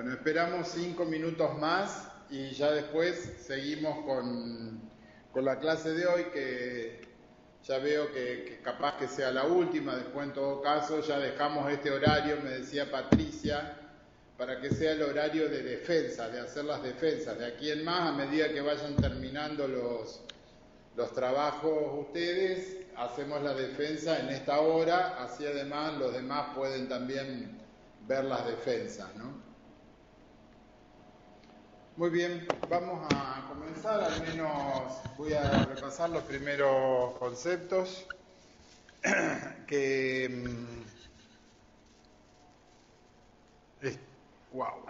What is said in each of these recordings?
Bueno, esperamos 5 minutos más y ya después seguimos con la clase de hoy, que ya veo que capaz que sea la última. Después, en todo caso, ya dejamos este horario, me decía Patricia, para que sea el horario de defensa, de hacer las defensas. De aquí en más, a medida que vayan terminando los trabajos ustedes, hacemos la defensa en esta hora, así además los demás pueden también ver las defensas, ¿no? Muy bien, vamos a comenzar, al menos voy a repasar los primeros conceptos que... wow.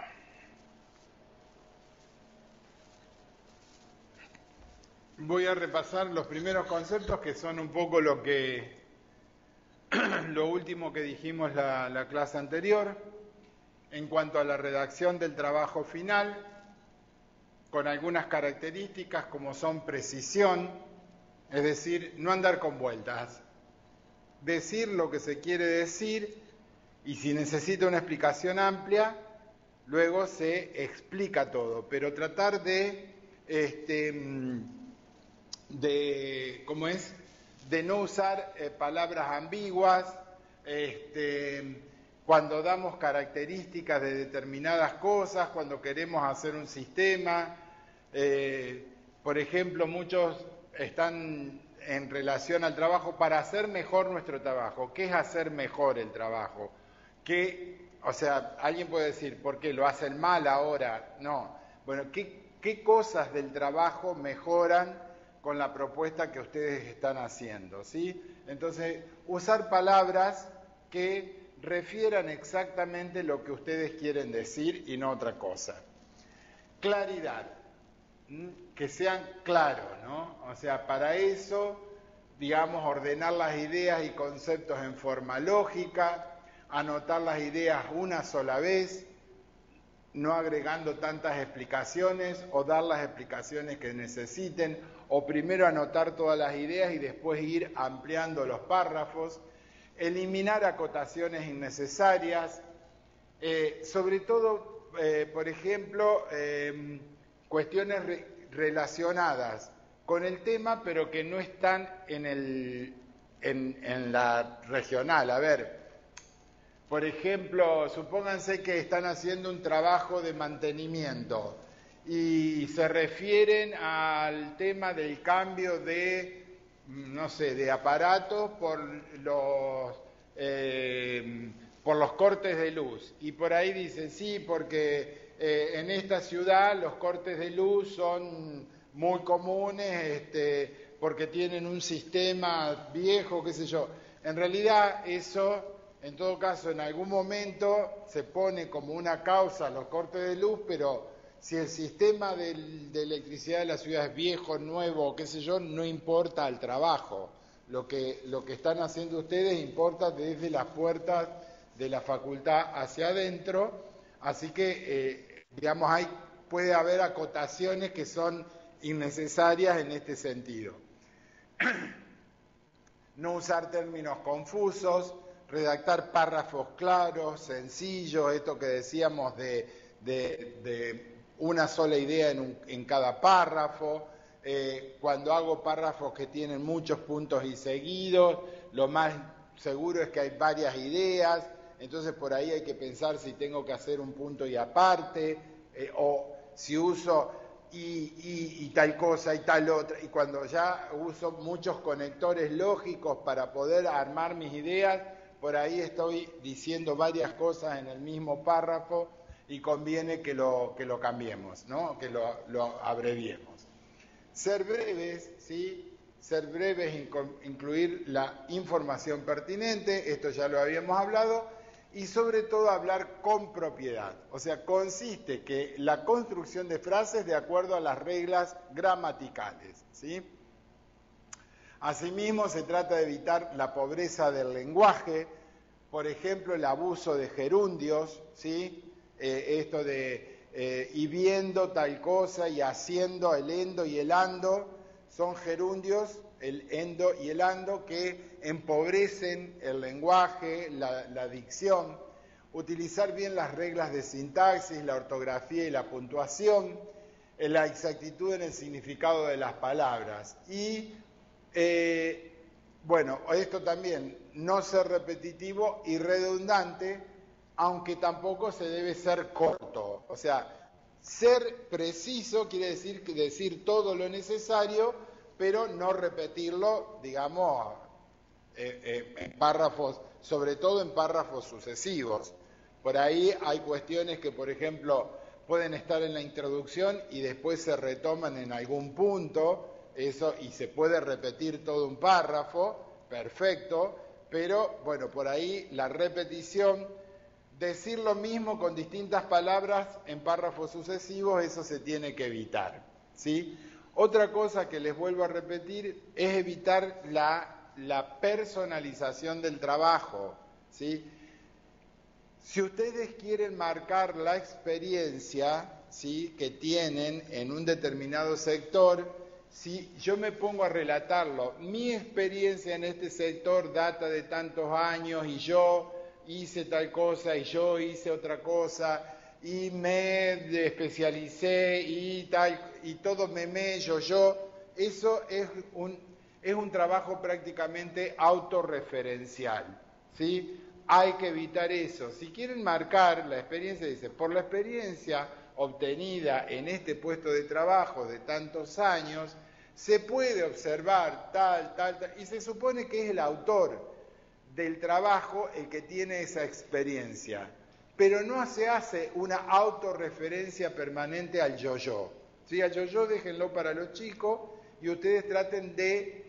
Voy a repasar los primeros conceptos que son un poco lo último que dijimos la clase anterior en cuanto a la redacción del trabajo final, con algunas características como son precisión, es decir, no andar con vueltas, decir lo que se quiere decir y si necesita una explicación amplia, luego se explica todo, pero tratar de no usar palabras ambiguas, cuando damos características de determinadas cosas, cuando queremos hacer un sistema. Por ejemplo, muchos están en relación al trabajo para hacer mejor nuestro trabajo. ¿Qué es hacer mejor el trabajo? O sea, alguien puede decir, ¿por qué lo hacen mal ahora? No. Bueno, ¿qué cosas del trabajo mejoran con la propuesta que ustedes están haciendo? ¿Sí? Entonces, usar palabras que refieran exactamente lo que ustedes quieren decir y no otra cosa. Claridad, que sean claros, ¿no? O sea, para eso, digamos, ordenar las ideas y conceptos en forma lógica, anotar las ideas una sola vez, no agregando tantas explicaciones o dar las explicaciones que necesiten, o primero anotar todas las ideas y después ir ampliando los párrafos, eliminar acotaciones innecesarias, sobre todo, por ejemplo, cuestiones relacionadas con el tema, pero que no están en la regional. A ver, por ejemplo, supónganse que están haciendo un trabajo de mantenimiento y se refieren al tema del cambio de, no sé, de aparatos por los cortes de luz. Y por ahí dicen, sí, porque en esta ciudad los cortes de luz son muy comunes, porque tienen un sistema viejo, qué sé yo. En realidad eso, en todo caso, en algún momento se pone como una causa los cortes de luz, pero si el sistema de electricidad de la ciudad es viejo, nuevo, qué sé yo, no importa al trabajo. Lo que están haciendo ustedes importa desde las puertas de la facultad hacia adentro, así que, digamos, puede haber acotaciones que son innecesarias en este sentido. No usar términos confusos, redactar párrafos claros, sencillos, esto que decíamos de una sola idea en cada párrafo. Cuando hago párrafos que tienen muchos puntos y seguidos, lo más seguro es que hay varias ideas, entonces por ahí hay que pensar si tengo que hacer un punto y aparte, o si uso y tal cosa y tal otra, y cuando ya uso muchos conectores lógicos para poder armar mis ideas, por ahí estoy diciendo varias cosas en el mismo párrafo y conviene que lo cambiemos, ¿no? Que lo abreviemos. Ser breves, ¿sí? Ser breves, incluir la información pertinente, esto ya lo habíamos hablado, y sobre todo hablar con propiedad. O sea, consiste que la construcción de frases de acuerdo a las reglas gramaticales, ¿sí? Asimismo, se trata de evitar la pobreza del lenguaje, por ejemplo, el abuso de gerundios, ¿sí? Esto de y viendo tal cosa y haciendo el endo y el ando, son gerundios, el endo y el ando, que empobrecen el lenguaje, la dicción. utilizar bien las reglas de sintaxis, la ortografía y la puntuación, la exactitud en el significado de las palabras. Y, bueno, esto también, no ser repetitivo y redundante, aunque tampoco se debe ser corto. O sea, ser preciso quiere decir decir todo lo necesario, pero no repetirlo, digamos, en párrafos, sobre todo en párrafos sucesivos. Por ahí hay cuestiones que, por ejemplo, pueden estar en la introducción y después se retoman en algún punto, eso, y se puede repetir todo un párrafo, perfecto, pero bueno, por ahí la repetición, decir lo mismo con distintas palabras en párrafos sucesivos, eso se tiene que evitar, ¿sí? Otra cosa que les vuelvo a repetir es evitar la personalización del trabajo, ¿sí? Si ustedes quieren marcar la experiencia, ¿sí?, que tienen en un determinado sector, si yo me pongo a relatarlo, mi experiencia en este sector data de tantos años y yo hice tal cosa y yo hice otra cosa y me especialicé y tal, y todo yo, eso es un trabajo prácticamente autorreferencial, ¿sí? Hay que evitar eso. Si quieren marcar la experiencia, dice, por la experiencia obtenida en este puesto de trabajo de tantos años, se puede observar tal, y se supone que es el autor del trabajo el que tiene esa experiencia, pero no se hace una autorreferencia permanente al yo-yo. ¿Sí? Al yo-yo déjenlo para los chicos y ustedes traten de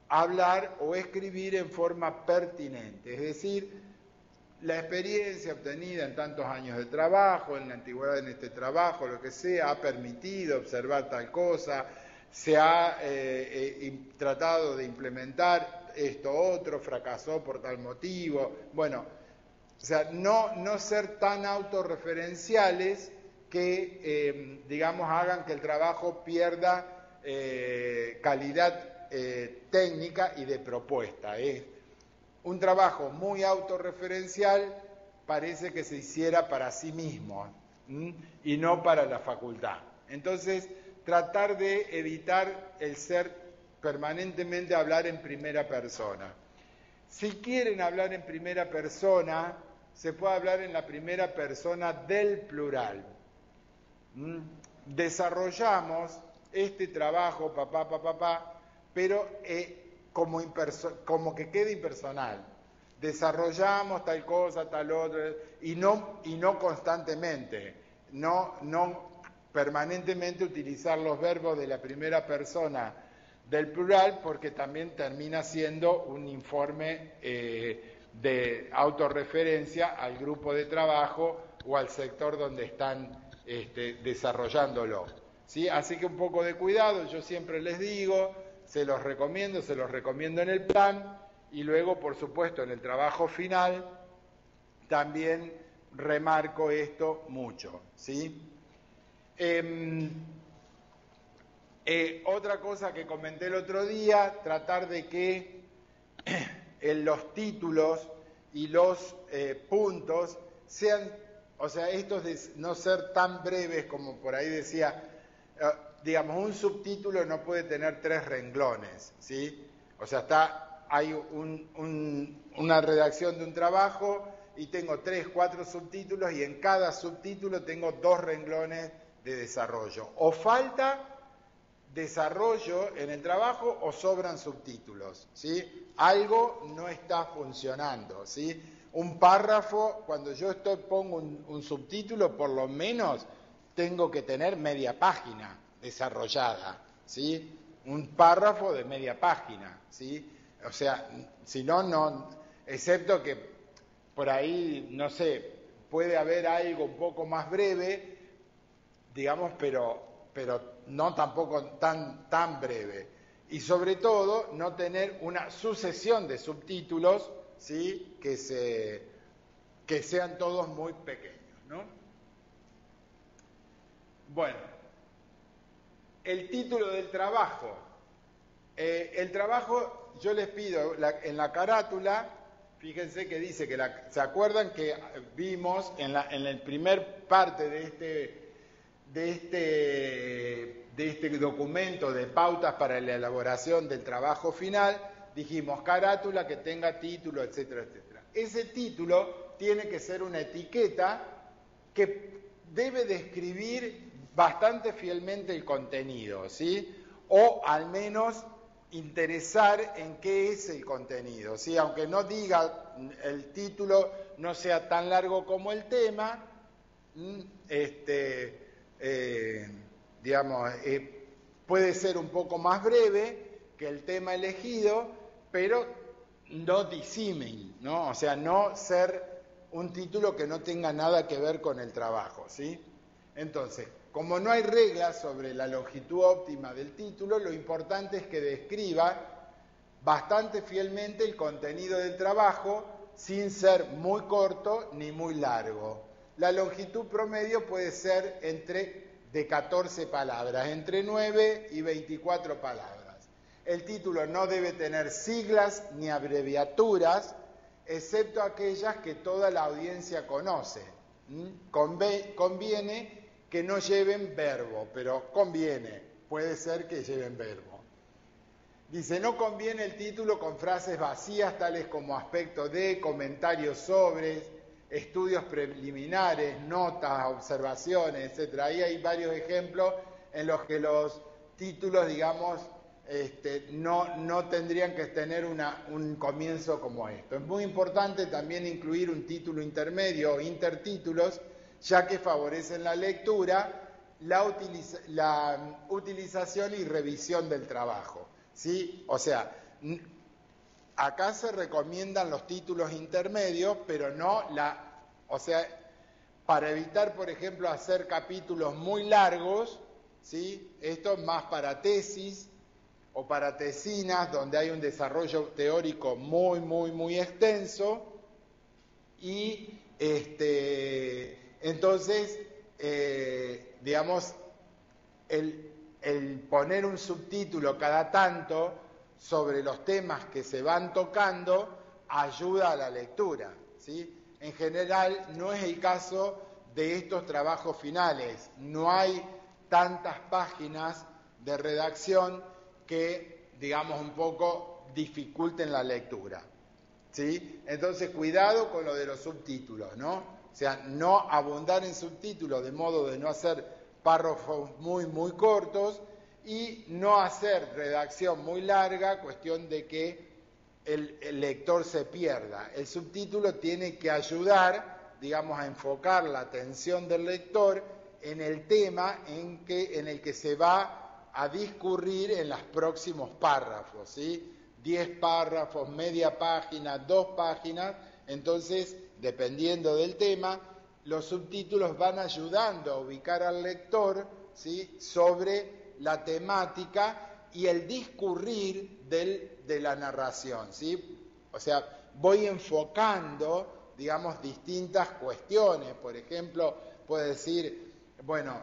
hablar o escribir en forma pertinente, es decir, la experiencia obtenida en tantos años de trabajo, en la antigüedad en este trabajo, lo que sea, ha permitido observar tal cosa, se ha tratado de implementar esto otro, fracasó por tal motivo. Bueno, o sea, no ser tan autorreferenciales que, digamos, hagan que el trabajo pierda calidad técnica y de propuesta. Un trabajo muy autorreferencial parece que se hiciera para sí mismo y no para la facultad. Entonces, tratar de evitar el ser permanentemente hablar en primera persona. Si quieren hablar en primera persona, se puede hablar en la primera persona del plural. Desarrollamos este trabajo, pero como que quede impersonal. Desarrollamos tal cosa, tal otra, y no constantemente, no permanentemente utilizar los verbos de la primera persona del plural, porque también termina siendo un informe de autorreferencia al grupo de trabajo o al sector donde están desarrollándolo, ¿sí? Así que un poco de cuidado, yo siempre les digo, se los recomiendo en el plan y luego, por supuesto, en el trabajo final también remarco esto mucho, ¿sí? Otra cosa que comenté el otro día, tratar de que en los títulos y los puntos sean, o sea, estos de no ser tan breves como por ahí decía, digamos, un subtítulo no puede tener 3 renglones, ¿sí? O sea, hay una redacción de un trabajo y tengo 3, 4 subtítulos y en cada subtítulo tengo 2 renglones de desarrollo. O falta desarrollo en el trabajo o sobran subtítulos, ¿sí? Algo no está funcionando, ¿sí? Un párrafo, cuando yo pongo un subtítulo, por lo menos tengo que tener media página desarrollada, ¿sí? Un párrafo de media página, ¿sí? O sea, si no, excepto que por ahí, no sé, puede haber algo un poco más breve, digamos, pero no tampoco tan breve. Y sobre todo, no tener una sucesión de subtítulos, ¿sí? Que sean todos muy pequeños, ¿no? Bueno, el título del trabajo. El trabajo, yo les pido, en la carátula, Fíjense que dice que ¿se acuerdan que vimos en la primer parte de este documento de pautas para la elaboración del trabajo final? Dijimos carátula que tenga título, etcétera, etcétera. Ese título tiene que ser una etiqueta que debe describir bastante fielmente el contenido, ¿sí? O al menos interesar en qué es el contenido, ¿sí? Aunque no diga el título, no sea tan largo como el tema, puede ser un poco más breve que el tema elegido, pero no disímil, ¿no? O sea, no ser un título que no tenga nada que ver con el trabajo, ¿sí? Entonces, como no hay reglas sobre la longitud óptima del título, lo importante es que describa bastante fielmente el contenido del trabajo sin ser muy corto ni muy largo. La longitud promedio puede ser de 14 palabras, entre 9 y 24 palabras. El título no debe tener siglas ni abreviaturas, excepto aquellas que toda la audiencia conoce. Conviene que no lleven verbo, pero conviene, puede ser que lleven verbo. Dice, no conviene el título con frases vacías tales como aspecto de, comentarios sobre, estudios preliminares, notas, observaciones, etc. Ahí hay varios ejemplos en los que los títulos, digamos, no tendrían que tener un comienzo como esto. Es muy importante también incluir un título intermedio o intertítulos, ya que favorecen la lectura, la utilización y revisión del trabajo, ¿sí? O sea, acá se recomiendan los títulos intermedios, pero no o sea, para evitar, por ejemplo, hacer capítulos muy largos, ¿sí? Esto es más para tesis o para tesinas, donde hay un desarrollo teórico muy, muy, muy extenso, y entonces, digamos, el poner un subtítulo cada tanto sobre los temas que se van tocando ayuda a la lectura, ¿sí? En general no es el caso de estos trabajos finales, no hay tantas páginas de redacción que, digamos, un poco dificulten la lectura, ¿sí? Entonces, cuidado con lo de los subtítulos, ¿no? O sea, no abundar en subtítulos de modo de no hacer párrafos muy, muy cortos y no hacer redacción muy larga, cuestión de que el lector se pierda. El subtítulo tiene que ayudar, digamos, a enfocar la atención del lector en el tema en el que se va a discurrir en los próximos párrafos, ¿sí? 10 párrafos, media página, 2 páginas, entonces, dependiendo del tema, los subtítulos van ayudando a ubicar al lector, ¿sí?, sobre la temática y el discurrir de la narración, ¿sí? O sea, voy enfocando, digamos, distintas cuestiones. Por ejemplo, puedo decir, bueno,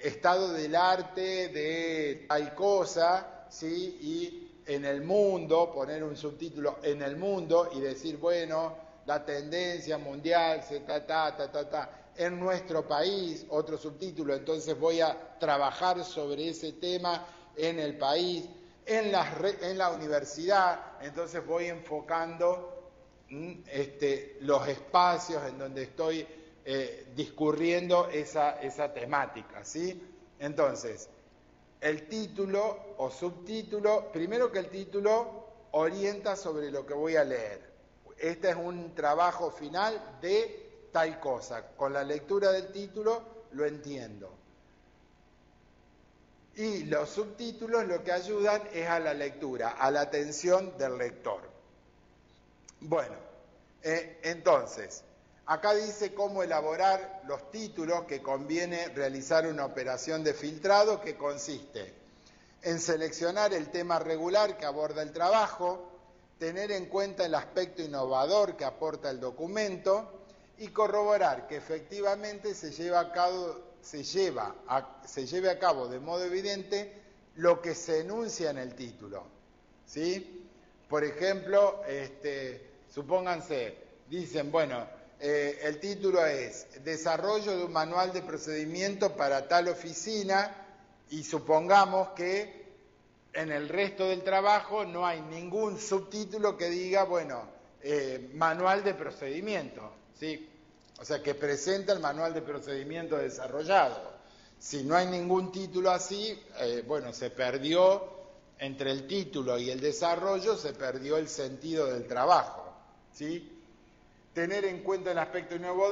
estado del arte de tal cosa, ¿sí? Y en el mundo, poner un subtítulo en el mundo y decir, bueno, la tendencia mundial, en nuestro país, otro subtítulo, entonces voy a trabajar sobre ese tema en el país, en la universidad, entonces voy enfocando los espacios en donde estoy discurriendo esa temática, ¿sí? Entonces, el título o subtítulo, primero que el título orienta sobre lo que voy a leer. Este es un trabajo final de tal cosa. Con la lectura del título lo entiendo. Y los subtítulos lo que ayudan es a la lectura, a la atención del lector. Bueno, entonces, acá dice cómo elaborar los títulos, que conviene realizar una operación de filtrado que consiste en seleccionar el tema regular que aborda el trabajo, tener en cuenta el aspecto innovador que aporta el documento y corroborar que efectivamente se lleve a cabo de modo evidente lo que se enuncia en el título, ¿sí? Por ejemplo, supónganse, dicen, bueno, el título es Desarrollo de un manual de procedimiento para tal oficina, y supongamos que en el resto del trabajo no hay ningún subtítulo que diga, bueno, manual de procedimiento, ¿sí? O sea, que presenta el manual de procedimiento desarrollado. Si no hay ningún título así, bueno, se perdió, entre el título y el desarrollo, se perdió el sentido del trabajo, ¿sí? Tener en cuenta el aspecto nuevo,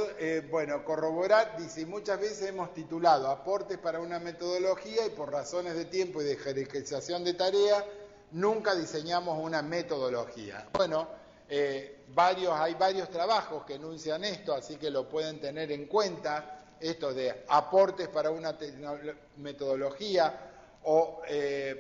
bueno, corroborar, dice, y muchas veces hemos titulado aportes para una metodología y por razones de tiempo y de jerarquización de tarea, nunca diseñamos una metodología. Bueno, hay varios trabajos que enuncian esto, así que lo pueden tener en cuenta, esto de aportes para una metodología o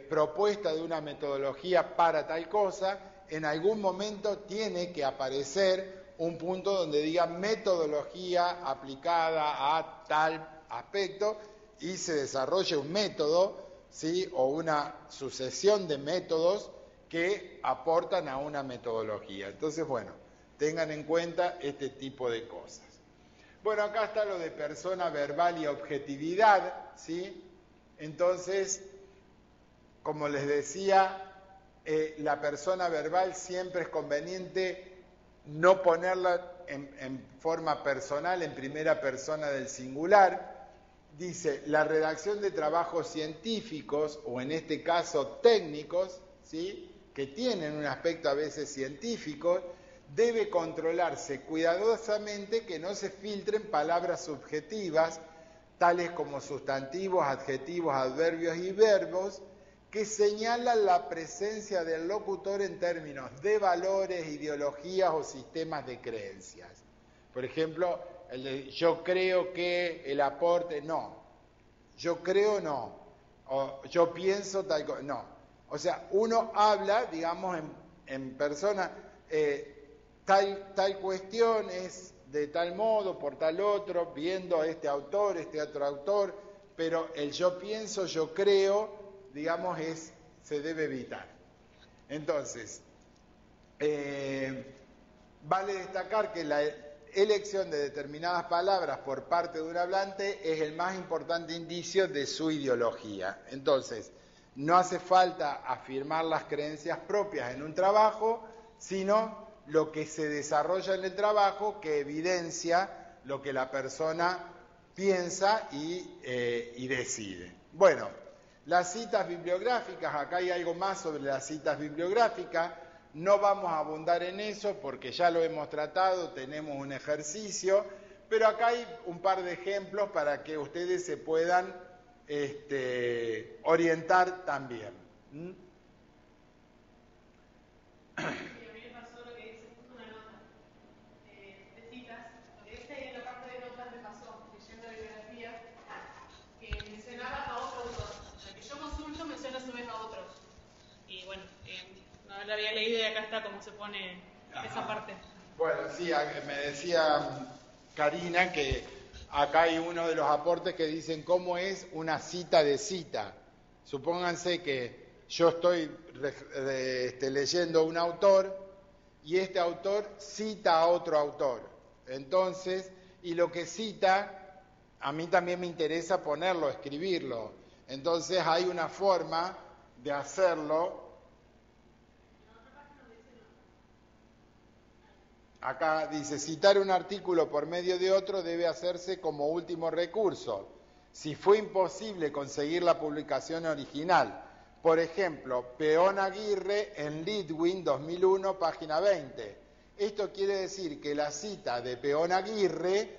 propuesta de una metodología para tal cosa. En algún momento tiene que aparecer un punto donde diga metodología aplicada a tal aspecto y se desarrolle un método, ¿sí? O una sucesión de métodos que aportan a una metodología. Entonces, bueno, tengan en cuenta este tipo de cosas. Bueno, acá está lo de persona verbal y objetividad, ¿sí? Entonces, como les decía, la persona verbal siempre es conveniente no ponerla en forma personal, en primera persona del singular. Dice, la redacción de trabajos científicos, o en este caso técnicos, ¿sí? Que tienen un aspecto a veces científico, debe controlarse cuidadosamente que no se filtren palabras subjetivas, tales como sustantivos, adjetivos, adverbios y verbos, que señalan la presencia del locutor en términos de valores, ideologías o sistemas de creencias. Por ejemplo, el de yo creo que el aporte, no. Yo creo no. O yo pienso tal cosa, no. O sea, uno habla, digamos, en persona, tal cuestión es de tal modo, por tal otro, viendo a este otro autor, pero el yo pienso, yo creo, digamos, se debe evitar. Entonces, vale destacar que la elección de determinadas palabras por parte de un hablante es el más importante indicio de su ideología. Entonces, no hace falta afirmar las creencias propias en un trabajo, sino lo que se desarrolla en el trabajo, que evidencia lo que la persona piensa y decide. Bueno, las citas bibliográficas, acá hay algo más sobre las citas bibliográficas, no vamos a abundar en eso porque ya lo hemos tratado, tenemos un ejercicio, pero acá hay un par de ejemplos para que ustedes se puedan orientar también. No lo había leído y acá está cómo se pone esa parte. Bueno, sí, me decía Karina que acá hay uno de los aportes que dicen cómo es una cita de cita. Supónganse que yo estoy leyendo un autor y este autor cita a otro autor. Entonces, y lo que cita, a mí también me interesa ponerlo, escribirlo. Entonces hay una forma de hacerlo. Acá dice, citar un artículo por medio de otro debe hacerse como último recurso, si fue imposible conseguir la publicación original. Por ejemplo, Peón Aguirre en Lidwin 2001, página 20. Esto quiere decir que la cita de Peón Aguirre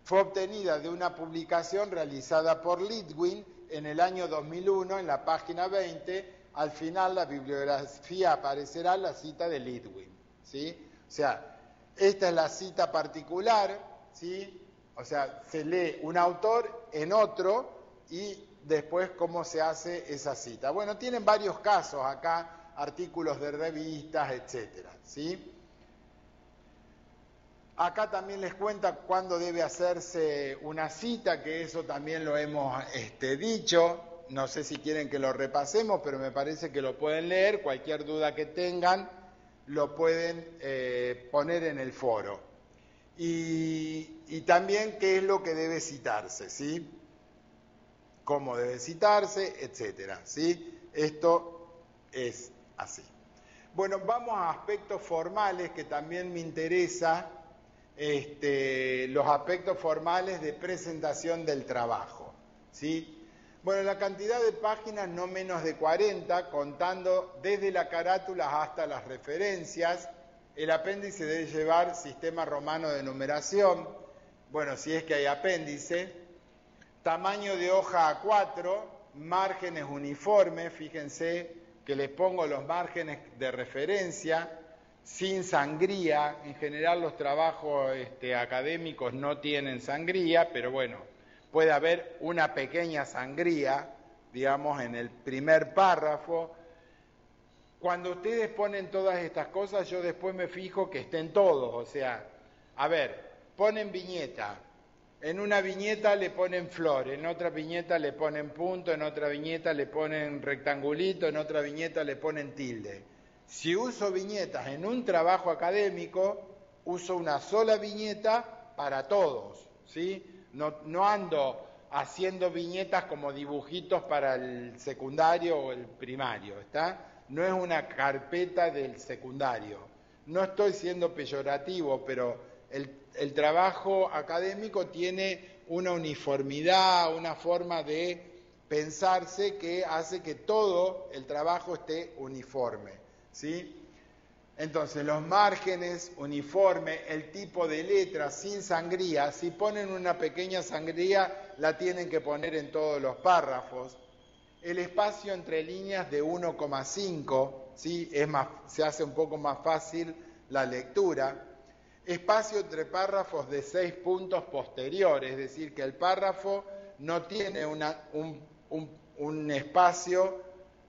fue obtenida de una publicación realizada por Lidwin en el año 2001, en la página 20. Al final la bibliografía aparecerá la cita de Lidwin, ¿sí? O sea, esta es la cita particular, ¿sí? O sea, se lee un autor en otro y después cómo se hace esa cita. Bueno, tienen varios casos acá, artículos de revistas, etcétera, ¿sí? Acá también les cuenta cuándo debe hacerse una cita, que eso también lo hemos dicho. No sé si quieren que lo repasemos, pero me parece que lo pueden leer. Cualquier duda que tengan, lo pueden poner en el foro. Y también qué es lo que debe citarse, ¿sí? Cómo debe citarse, etcétera, ¿sí? Esto es así. Bueno, vamos a aspectos formales que también me interesa, los aspectos formales de presentación del trabajo, ¿sí? Bueno, la cantidad de páginas no menos de 40, contando desde la carátula hasta las referencias. El apéndice debe llevar sistema romano de numeración, bueno, si es que hay apéndice. Tamaño de hoja A4, márgenes uniformes, fíjense que les pongo los márgenes de referencia, sin sangría. En general los trabajos académicos no tienen sangría, pero bueno, puede haber una pequeña sangría, digamos, en el primer párrafo. Cuando ustedes ponen todas estas cosas, yo después me fijo que estén todos, o sea, a ver, ponen viñeta. En una viñeta le ponen flor, en otra viñeta le ponen punto, en otra viñeta le ponen rectangulito, en otra viñeta le ponen tilde. Si uso viñetas en un trabajo académico, uso una sola viñeta para todos, ¿sí? No ando haciendo viñetas como dibujitos para el secundario o el primario, ¿está? No es una carpeta del secundario. No estoy siendo peyorativo, pero el trabajo académico tiene una uniformidad, una forma de pensarse que hace que todo el trabajo esté uniforme, ¿sí? Entonces, los márgenes, uniforme, el tipo de letra sin sangría. Si ponen una pequeña sangría, la tienen que poner en todos los párrafos. El espacio entre líneas de 1,5, ¿sí? Se hace un poco más fácil la lectura. Espacio entre párrafos de 6 puntos posteriores, es decir, que el párrafo no tiene un espacio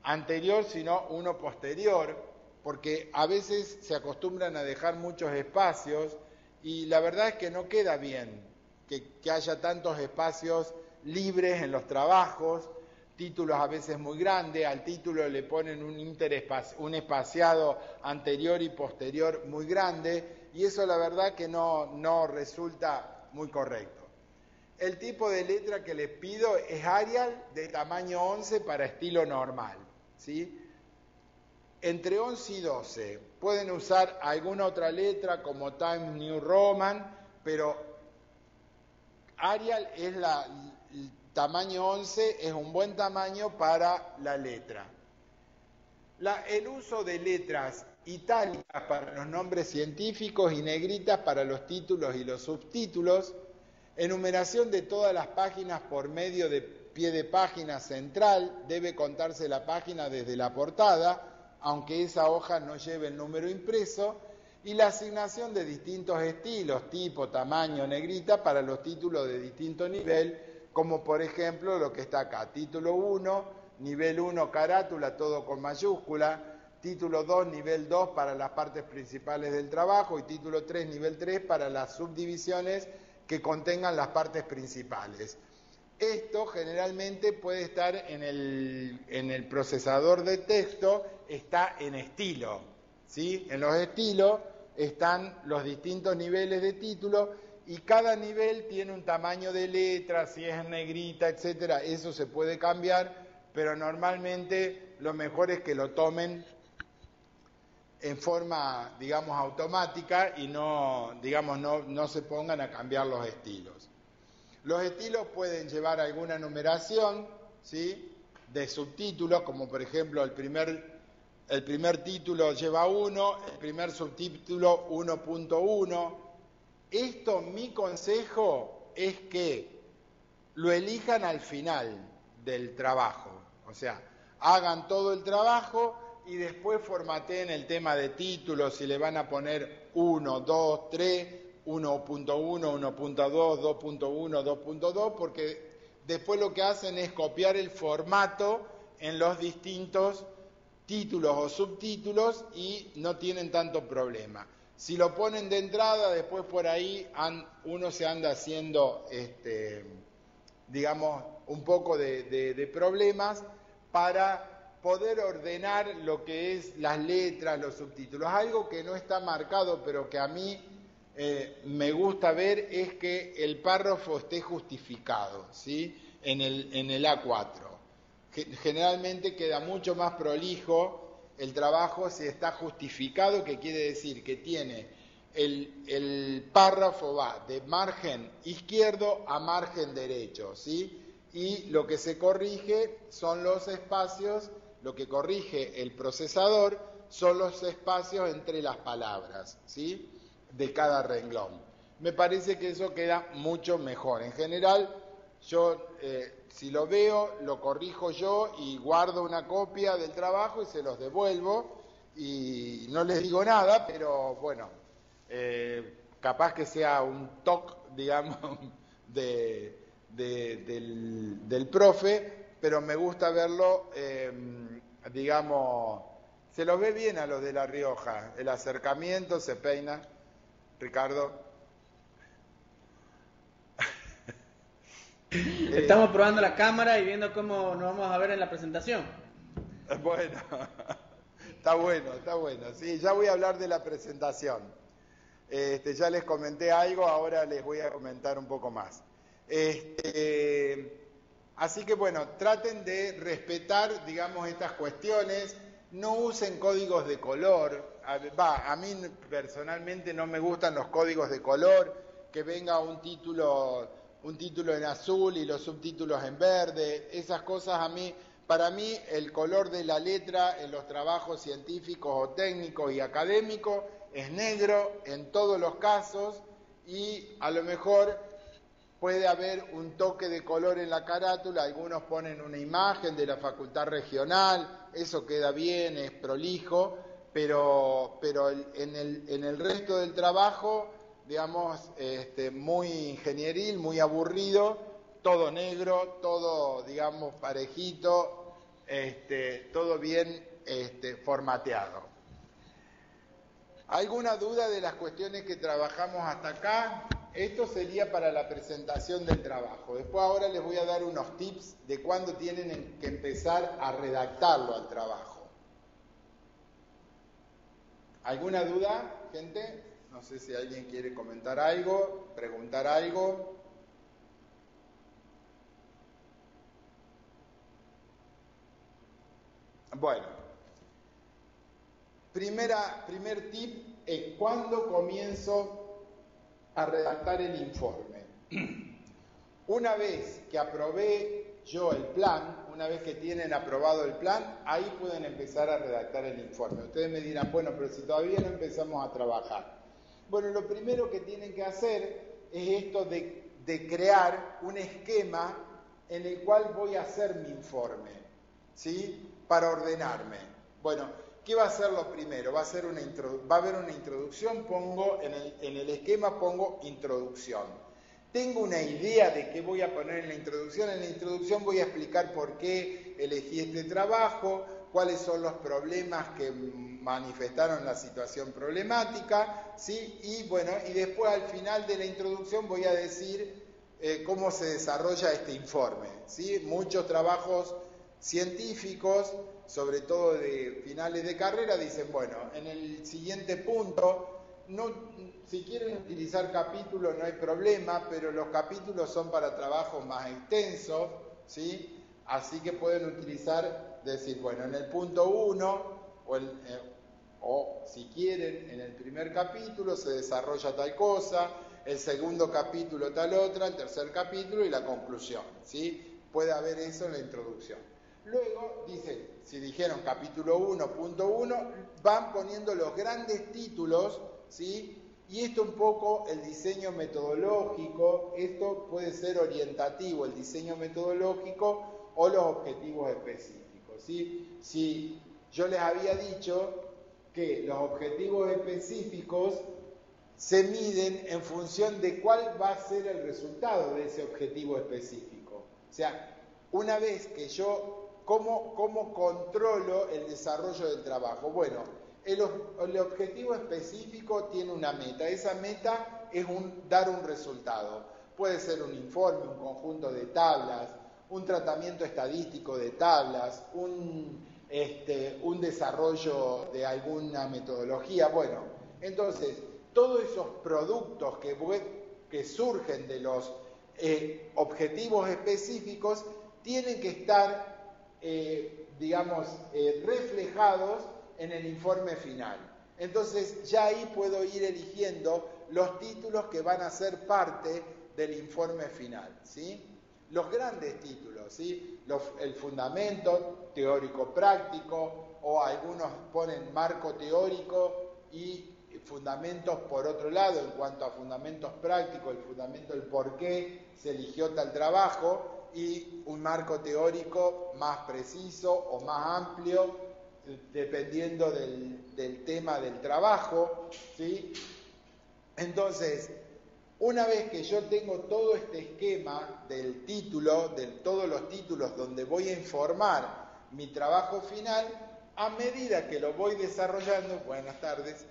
anterior, sino uno posterior, porque a veces se acostumbran a dejar muchos espacios y la verdad es que no queda bien que haya tantos espacios libres en los trabajos, títulos a veces muy grandes, al título le ponen un espaciado anterior y posterior muy grande, y eso la verdad que no resulta muy correcto. El tipo de letra que les pido es Arial de tamaño 11 para estilo normal, ¿sí? Entre 11 y 12 pueden usar alguna otra letra como Times New Roman, pero Arial es el tamaño 11, es un buen tamaño para la letra. El uso de letras itálicas para los nombres científicos y negritas para los títulos y los subtítulos, enumeración de todas las páginas por medio de pie de página central, debe contarse la página desde la portada, aunque esa hoja no lleve el número impreso, y la asignación de distintos estilos, tipo, tamaño, negrita, para los títulos de distinto nivel, como por ejemplo lo que está acá, título 1, nivel 1, carátula, todo con mayúscula, título 2, nivel 2 para las partes principales del trabajo y título 3, nivel 3 para las subdivisiones que contengan las partes principales. Esto generalmente puede estar en el procesador de texto, está en estilo, ¿sí? En los estilos están los distintos niveles de título y cada nivel tiene un tamaño de letra, si es negrita, etcétera, eso se puede cambiar, pero normalmente lo mejor es que lo tomen en forma, digamos, automática y no se pongan a cambiar los estilos. Los estilos pueden llevar alguna numeración, ¿sí? De subtítulos, como por ejemplo el primer título lleva 1, el primer subtítulo 1.1. Esto, mi consejo es que lo elijan al final del trabajo, o sea, hagan todo el trabajo y después formateen el tema de títulos, si le van a poner 1, 2, 3, 1.1, 1.2, 2.1, 2.2, porque después lo que hacen es copiar el formato en los distintos títulos o subtítulos y no tienen tanto problema. Si lo ponen de entrada, después por ahí uno se anda haciendo, digamos, un poco de problemas para poder ordenar lo que es las letras, los subtítulos. Algo que no está marcado, pero que a mí me gusta ver, es que el párrafo esté justificado, ¿sí? En el A4. Generalmente queda mucho más prolijo el trabajo si está justificado, que quiere decir que tiene el párrafo va de margen izquierdo a margen derecho, ¿sí? Y lo que se corrige son los espacios, lo que corrige el procesador son los espacios entre las palabras, ¿sí? De cada renglón. Me parece que eso queda mucho mejor. En general, yo si lo veo, lo corrijo yo y guardo una copia del trabajo y se los devuelvo y no les digo nada, pero bueno, capaz que sea un toque, digamos, del profe, pero me gusta verlo, digamos, se los ve bien a los de La Rioja, el acercamiento, se peina, Ricardo. Estamos probando la cámara y viendo cómo nos vamos a ver en la presentación. Bueno, está bueno. Sí, ya voy a hablar de la presentación. Ya les comenté algo, ahora les voy a comentar un poco más. Así que bueno, traten de respetar, digamos, estas cuestiones. No usen códigos de color. A mí personalmente no me gustan los códigos de color, que venga un título en azul y los subtítulos en verde. Esas cosas para mí el color de la letra en los trabajos científicos o técnicos y académicos es negro en todos los casos, y a lo mejor puede haber un toque de color en la carátula. Algunos ponen una imagen de la facultad regional, eso queda bien, es prolijo, pero en el resto del trabajo, digamos, muy ingenieril, muy aburrido, todo negro, todo, digamos, parejito, todo bien formateado. ¿Alguna duda de las cuestiones que trabajamos hasta acá? Esto sería para la presentación del trabajo. Después ahora les voy a dar unos tips de cuándo tienen que empezar a redactarlo al trabajo. ¿Alguna duda, gente? No sé si alguien quiere comentar algo, preguntar algo. Bueno, primer tip es cuándo comienzo a redactar el informe. Una vez que aprobé yo el plan, una vez que tienen aprobado el plan, ahí pueden empezar a redactar el informe. Ustedes me dirán, bueno, pero si todavía no empezamos a trabajar. Bueno, lo primero que tienen que hacer es esto de crear un esquema en el cual voy a hacer mi informe, ¿sí? Para ordenarme. Bueno, ¿qué va a ser lo primero? Va a haber una introducción, pongo en el esquema pongo introducción. Tengo una idea de qué voy a poner en la introducción. En la introducción voy a explicar por qué elegí este trabajo, cuáles son los problemas que manifestaron la situación problemática, ¿sí? Y bueno, y después al final de la introducción voy a decir cómo se desarrolla este informe, ¿sí? Muchos trabajos científicos, sobre todo de finales de carrera, dicen, bueno, en el siguiente punto, si quieren utilizar capítulos no hay problema, pero los capítulos son para trabajos más extensos, ¿sí? Así que pueden utilizar, decir, bueno, en el punto 1, o si quieren, en el primer capítulo se desarrolla tal cosa, el segundo capítulo tal otra, el tercer capítulo y la conclusión, ¿sí? Puede haber eso en la introducción. Luego dicen, si dijeron capítulo 1, punto 1, van poniendo los grandes títulos, ¿sí? Y esto un poco el diseño metodológico, esto puede ser orientativo, el diseño metodológico o los objetivos específicos, ¿sí? Si yo les había dicho que los objetivos específicos se miden en función de cuál va a ser el resultado de ese objetivo específico. O sea, una vez que yo ¿Cómo controlo el desarrollo del trabajo? Bueno, el objetivo específico tiene una meta. Esa meta es dar un resultado. Puede ser un informe, un conjunto de tablas, un tratamiento estadístico de tablas, un un desarrollo de alguna metodología. Bueno, entonces, todos esos productos que surgen de los objetivos específicos tienen que estar, reflejados en el informe final. Entonces, ya ahí puedo ir eligiendo los títulos que van a ser parte del informe final, ¿sí? Los grandes títulos, ¿sí? El fundamento teórico-práctico, o algunos ponen marco teórico y fundamentos por otro lado. En cuanto a fundamentos prácticos, el fundamento del por qué se eligió tal trabajo, y un marco teórico más preciso o más amplio, dependiendo del tema del trabajo, ¿sí? Entonces, una vez que yo tengo todo este esquema del título, de todos los títulos donde voy a informar mi trabajo final, a medida que lo voy desarrollando, buenas tardes,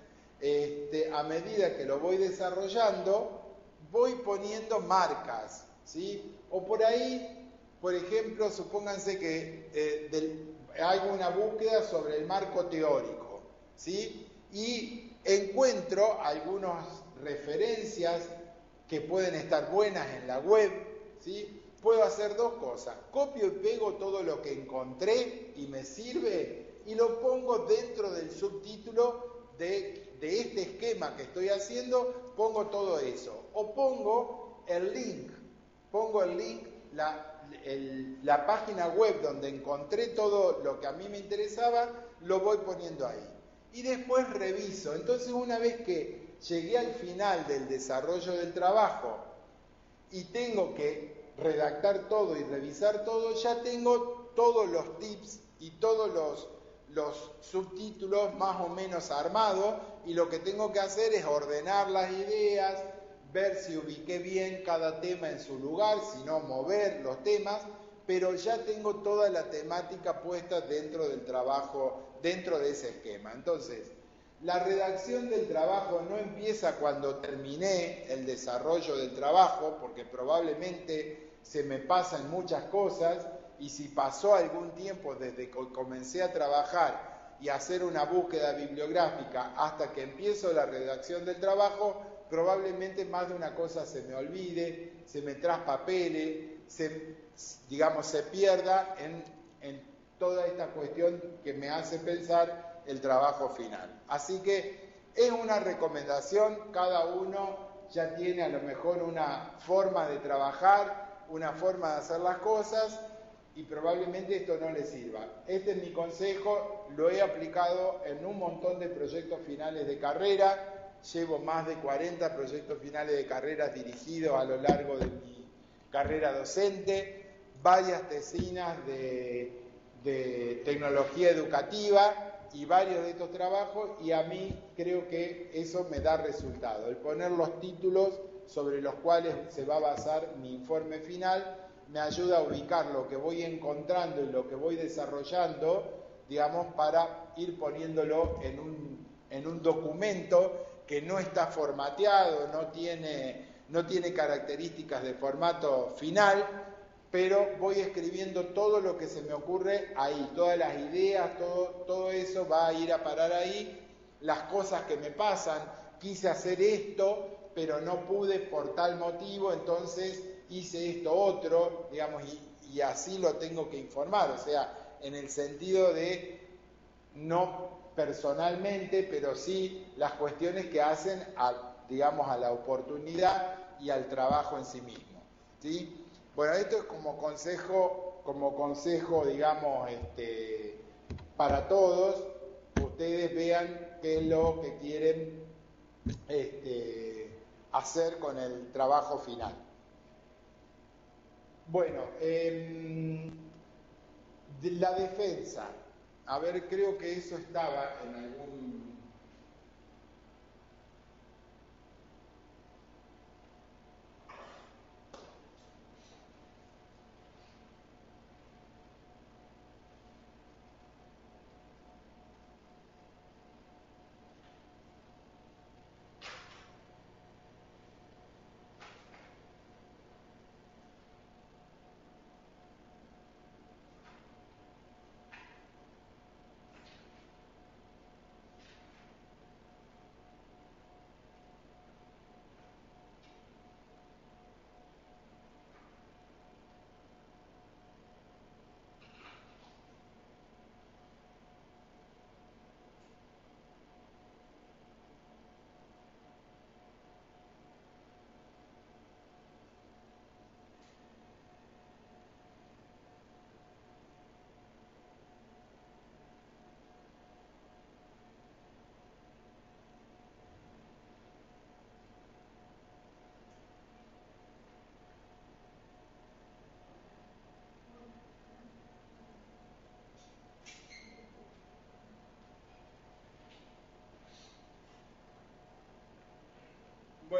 a medida que lo voy desarrollando, voy poniendo marcas, ¿sí? O por ahí, por ejemplo, supónganse que hago una búsqueda sobre el marco teórico, ¿sí? Y encuentro algunas referencias que pueden estar buenas en la web, ¿sí? Puedo hacer dos cosas: copio y pego todo lo que encontré y me sirve, y lo pongo dentro del subtítulo de este esquema que estoy haciendo, pongo todo eso. O pongo el link, la página web donde encontré todo lo que a mí me interesaba, lo voy poniendo ahí. Y después reviso. Entonces, una vez que llegué al final del desarrollo del trabajo y tengo que redactar todo y revisar todo, ya tengo todos los tips y todos los subtítulos más o menos armados, y lo que tengo que hacer es ordenar las ideas, ver si ubiqué bien cada tema en su lugar, si no, mover los temas, pero ya tengo toda la temática puesta dentro del trabajo, dentro de ese esquema. Entonces, la redacción del trabajo no empieza cuando terminé el desarrollo del trabajo, porque probablemente se me pasan muchas cosas, y si pasó algún tiempo desde que comencé a trabajar y a hacer una búsqueda bibliográfica hasta que empiezo la redacción del trabajo, probablemente más de una cosa se me olvide, se me traspapele, se pierda en toda esta cuestión que me hace pensar el trabajo final. Así que es una recomendación, cada uno ya tiene a lo mejor una forma de trabajar, una forma de hacer las cosas, y probablemente esto no le sirva. Este es mi consejo, lo he aplicado en un montón de proyectos finales de carrera. Llevo más de 40 proyectos finales de carrera dirigidos a lo largo de mi carrera docente, varias tesinas de tecnología educativa y varios de estos trabajos, y a mí creo que eso me da resultado, el poner los títulos sobre los cuales se va a basar mi informe final. Me ayuda a ubicar lo que voy encontrando y lo que voy desarrollando, para ir poniéndolo en un documento que no está formateado, no tiene características de formato final, pero voy escribiendo todo lo que se me ocurre ahí, todas las ideas, todo eso va a ir a parar ahí, las cosas que me pasan. Quise hacer esto, pero no pude por tal motivo, entonces hice esto otro, y así lo tengo que informar, o sea, en el sentido de no personalmente, pero sí las cuestiones que hacen a la oportunidad y al trabajo en sí mismo, ¿sí? Bueno, esto es como consejo, para todos. Ustedes vean qué es lo que quieren hacer con el trabajo final. Bueno, de la defensa. A ver, creo que eso estaba en algún...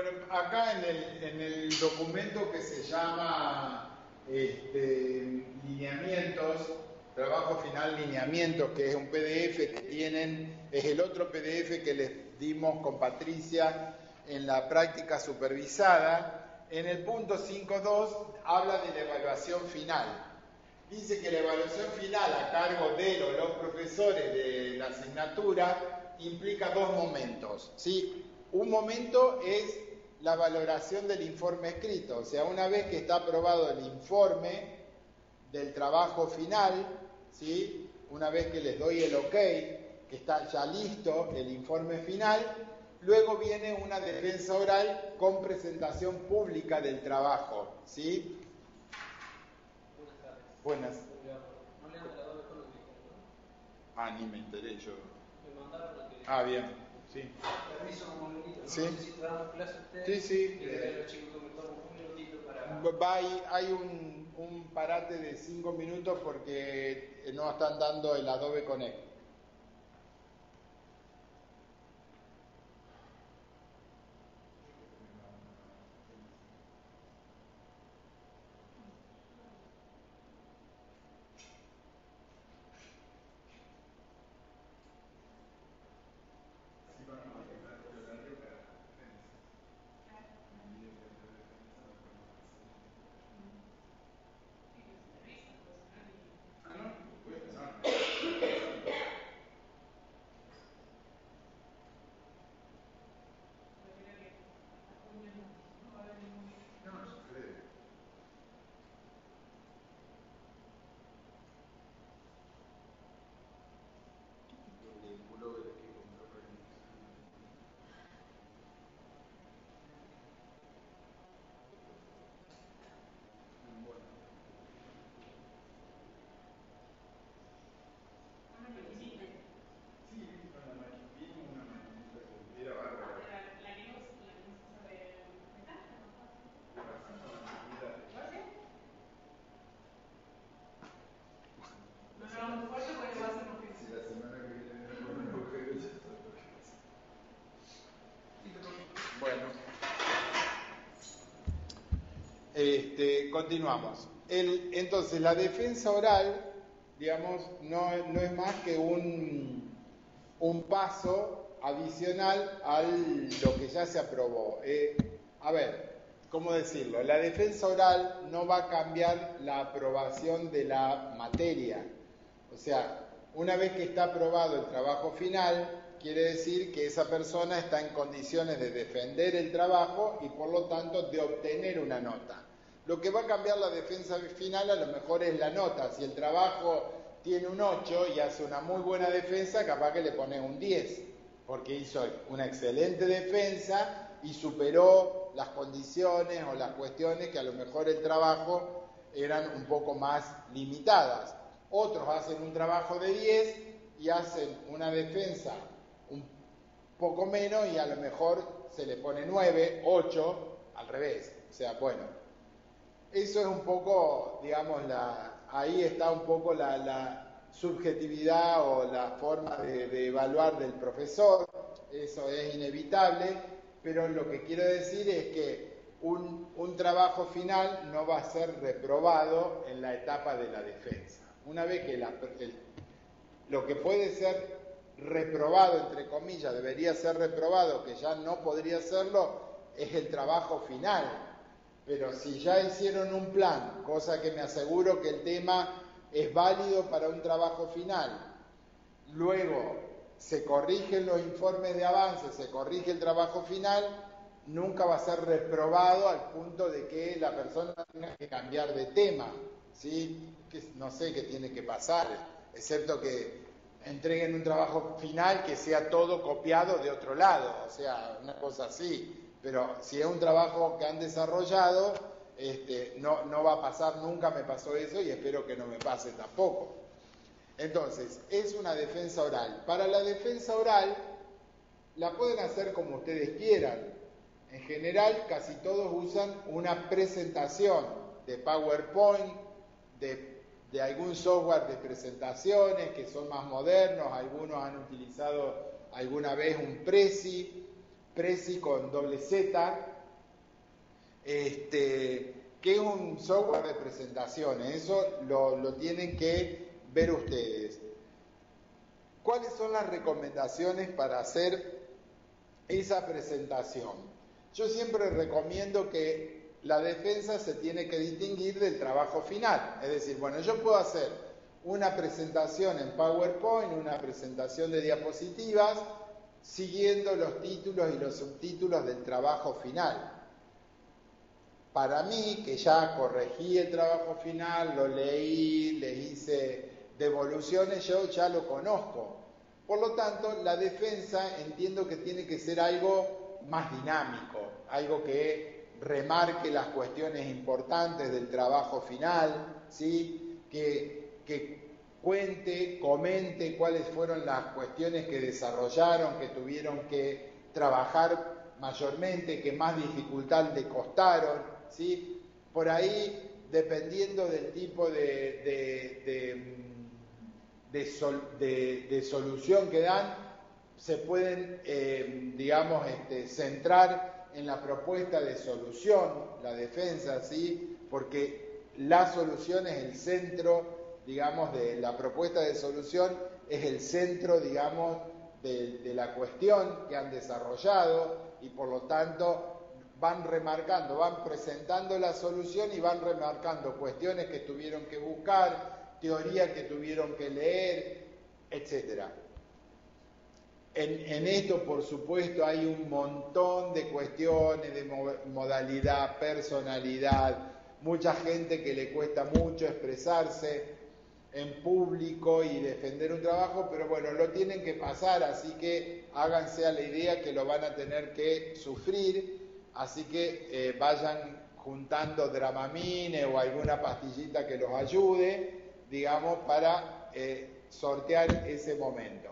Bueno, acá en el documento que se llama lineamientos, trabajo final lineamientos, que es un PDF que tienen, es el otro PDF que les dimos con Patricia en la práctica supervisada, en el punto 5.2 habla de la evaluación final. Dice que la evaluación final a cargo de los profesores de la asignatura implica dos momentos, ¿sí? Un momento es la valoración del informe escrito, o sea, una vez que está aprobado el informe del trabajo final, ¿sí? Una vez que les doy el ok, que está ya listo el informe final, luego viene una defensa oral con presentación pública del trabajo, ¿sí? Buenas. No le han dado con los discos, ¿no? Ah, ni me enteré yo. Me mandaron lo que... Ah, bien, sí. Permiso, un momentito, ¿no? Sí. No sé si te damos clase a ustedes. Sí, sí. Y a los chicos que me toman un minutito para... Hay un parate de 5 minutos porque no están dando el Adobe Connect. Bueno, continuamos. Entonces, la defensa oral, digamos, no es más que un paso adicional a lo que ya se aprobó. A ver, ¿cómo decirlo? La defensa oral no va a cambiar la aprobación de la materia. O sea, una vez que está aprobado el trabajo final, quiere decir que esa persona está en condiciones de defender el trabajo y por lo tanto de obtener una nota. Lo que va a cambiar la defensa final a lo mejor es la nota. Si el trabajo tiene un 8 y hace una muy buena defensa, capaz que le pones un 10, porque hizo una excelente defensa y superó las condiciones o las cuestiones que a lo mejor el trabajo eran un poco más limitadas. Otros hacen un trabajo de 10 y hacen una defensa un poco menos y a lo mejor se le pone 9, 8, al revés. O sea, bueno, eso es un poco, digamos, ahí está un poco la subjetividad o la forma de evaluar del profesor. Eso es inevitable, pero lo que quiero decir es que un trabajo final no va a ser reprobado en la etapa de la defensa. Una vez que lo que puede ser reprobado, entre comillas, debería ser reprobado, que ya no podría serlo, es el trabajo final. Pero si ya hicieron un plan, cosa que me aseguro que el tema es válido para un trabajo final, luego se corrigen los informes de avance, se corrige el trabajo final, nunca va a ser reprobado al punto de que la persona tenga que cambiar de tema, ¿sí? Que no sé qué tiene que pasar, excepto que entreguen un trabajo final que sea todo copiado de otro lado, o sea, una cosa así. Pero si es un trabajo que han desarrollado, no va a pasar, nunca me pasó eso y espero que no me pase tampoco. Entonces, es una defensa oral. Para la defensa oral, la pueden hacer como ustedes quieran. En general, casi todos usan una presentación de PowerPoint, de algún software de presentaciones que son más modernos. Algunos han utilizado alguna vez un Prezi con doble Z, ¿Qué es un software de presentaciones? Eso lo tienen que ver ustedes. ¿Cuáles son las recomendaciones para hacer esa presentación? Yo siempre recomiendo que la defensa se tiene que distinguir del trabajo final. Es decir, bueno, yo puedo hacer una presentación en PowerPoint, una presentación de diapositivas, siguiendo los títulos y los subtítulos del trabajo final. Para mí, que ya corregí el trabajo final, lo leí, le hice devoluciones, yo ya lo conozco. Por lo tanto, la defensa entiendo que tiene que ser algo más dinámico, algo que remarque las cuestiones importantes del trabajo final, ¿sí? Que cuente, comente cuáles fueron las cuestiones que desarrollaron, que tuvieron que trabajar mayormente, que más dificultad le costaron, ¿sí? Por ahí, dependiendo del tipo de solución que dan, se pueden, centrar en la propuesta de solución, la defensa, ¿sí? Porque la solución es el centro, digamos, de la propuesta de solución, es el centro, digamos, de la cuestión que han desarrollado y por lo tanto van remarcando, van presentando la solución y van remarcando cuestiones que tuvieron que buscar, teoría que tuvieron que leer, etc. En esto, por supuesto, hay un montón de cuestiones de modalidad, personalidad, mucha gente que le cuesta mucho expresarse en público y defender un trabajo, pero bueno, lo tienen que pasar, así que háganse a la idea que lo van a tener que sufrir, así que vayan juntando Dramamine o alguna pastillita que los ayude, digamos, para sortear ese momento.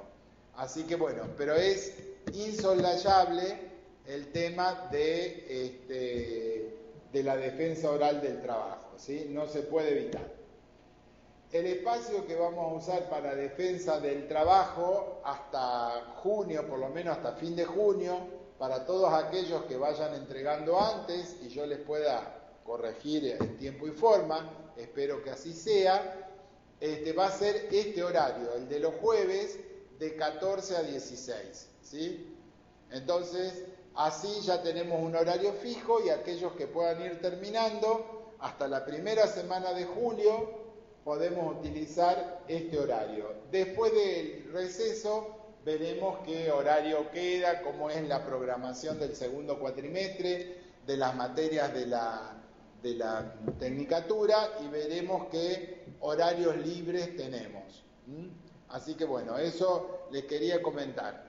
Así que bueno, pero es insoslayable el tema de la defensa oral del trabajo, ¿sí? No se puede evitar. El espacio que vamos a usar para defensa del trabajo hasta junio, por lo menos hasta fin de junio, para todos aquellos que vayan entregando antes y yo les pueda corregir en tiempo y forma, espero que así sea, va a ser este horario, el de los jueves, de 14 a 16, ¿sí? Entonces, así ya tenemos un horario fijo y aquellos que puedan ir terminando, hasta la primera semana de julio, podemos utilizar este horario. Después del receso, veremos qué horario queda, cómo es la programación del segundo cuatrimestre, de las materias de la tecnicatura y veremos qué horarios libres tenemos. Así que bueno, eso les quería comentar.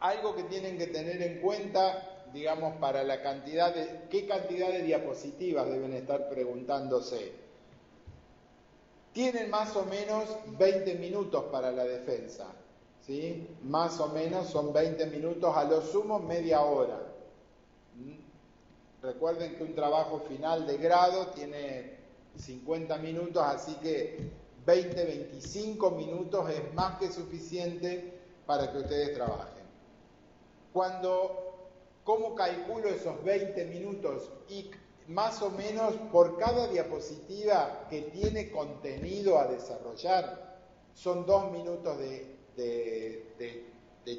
Algo que tienen que tener en cuenta, digamos, para la cantidad de... ¿Qué cantidad de diapositivas deben estar preguntándose? Tienen más o menos 20 minutos para la defensa, ¿sí? Más o menos son 20 minutos, a lo sumo media hora. Recuerden que un trabajo final de grado tiene 50 minutos, así que 20-25 minutos es más que suficiente para que ustedes trabajen. ¿Cómo calculo esos 20 minutos? Y más o menos por cada diapositiva que tiene contenido a desarrollar, son 2 minutos de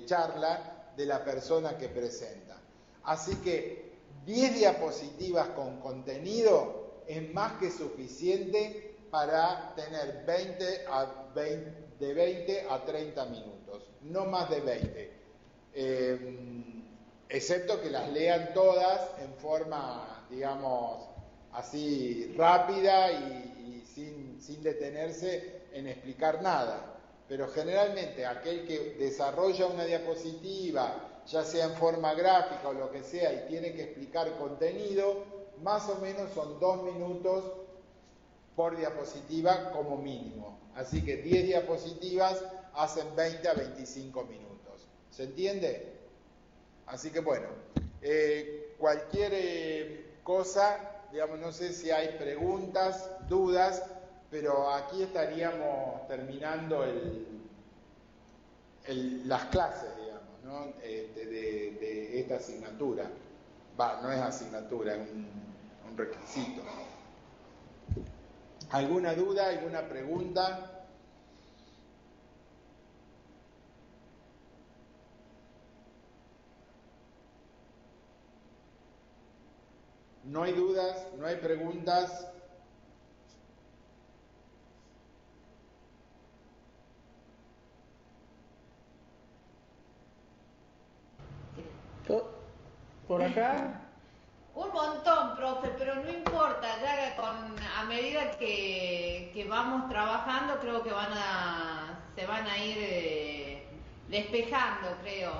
charla de la persona que presenta. Así que 10 diapositivas con contenido es más que suficiente para tener de 20 a 30 minutos, no más de 20. Excepto que las lean todas en forma, digamos, así rápida y sin detenerse en explicar nada. Pero generalmente aquel que desarrolla una diapositiva, ya sea en forma gráfica o lo que sea, y tiene que explicar contenido, más o menos son 2 minutos por diapositiva como mínimo. Así que 10 diapositivas hacen 20 a 25 minutos. ¿Se entiende? Así que bueno, cualquier cosa, digamos, no sé si hay preguntas, dudas, pero aquí estaríamos terminando las clases, digamos, ¿no? de esta asignatura. no es asignatura, es un requisito. ¿Alguna duda, alguna pregunta? No hay dudas, no hay preguntas. Por acá. Un montón, profe, pero no importa, ya a medida que vamos trabajando creo que se van a ir despejando, creo.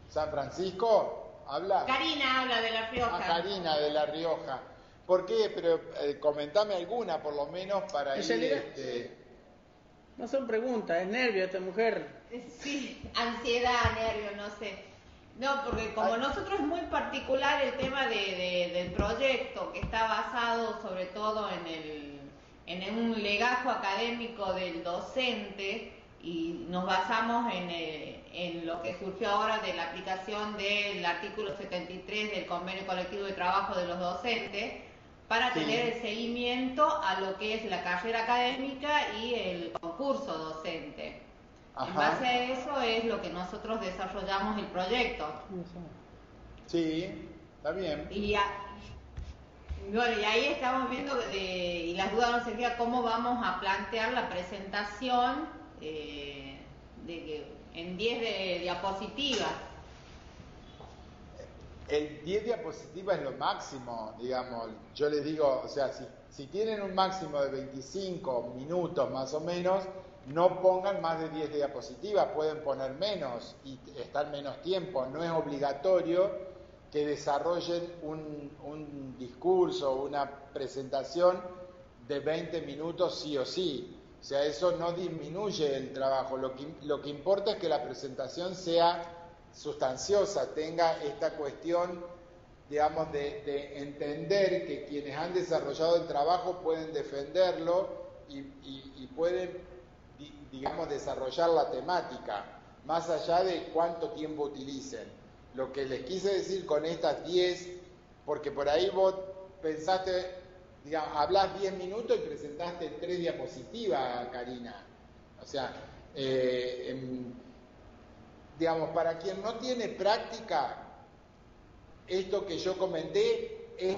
San Francisco, ¿habla? Karina habla de La Rioja. Karina de La Rioja. ¿Por qué? Pero comentame alguna, por lo menos, para ir... No son preguntas, es nervio esta mujer. Sí, ansiedad, nervio, no sé. No, porque como nosotros es muy particular el tema del proyecto, que está basado sobre todo en un legajo académico del docente, y nos basamos en lo que surgió ahora de la aplicación del artículo 73 del Convenio Colectivo de Trabajo de los Docentes, para tener el seguimiento a lo que es la carrera académica y el concurso docente. Ajá. En base a eso es lo que nosotros desarrollamos el proyecto. Sí, está bien. Y ahí estamos viendo, y las dudas nos surgían cómo vamos a plantear la presentación en 10 diapositivas. El 10 diapositivas es lo máximo, digamos. Yo les digo, o sea, si tienen un máximo de 25 minutos más o menos, no pongan más de 10 diapositivas, pueden poner menos y estar menos tiempo. No es obligatorio que desarrollen un discurso, una presentación de 20 minutos sí o sí. O sea, eso no disminuye el trabajo. Lo que importa es que la presentación sea sustanciosa, tenga esta cuestión, digamos, de entender que quienes han desarrollado el trabajo pueden defenderlo y pueden, digamos, desarrollar la temática, más allá de cuánto tiempo utilicen. Lo que les quise decir con estas 10, porque por ahí vos pensaste, digamos, hablás 10 minutos y presentaste 3 diapositivas, Karina. O sea, digamos, para quien no tiene práctica, esto que yo comenté es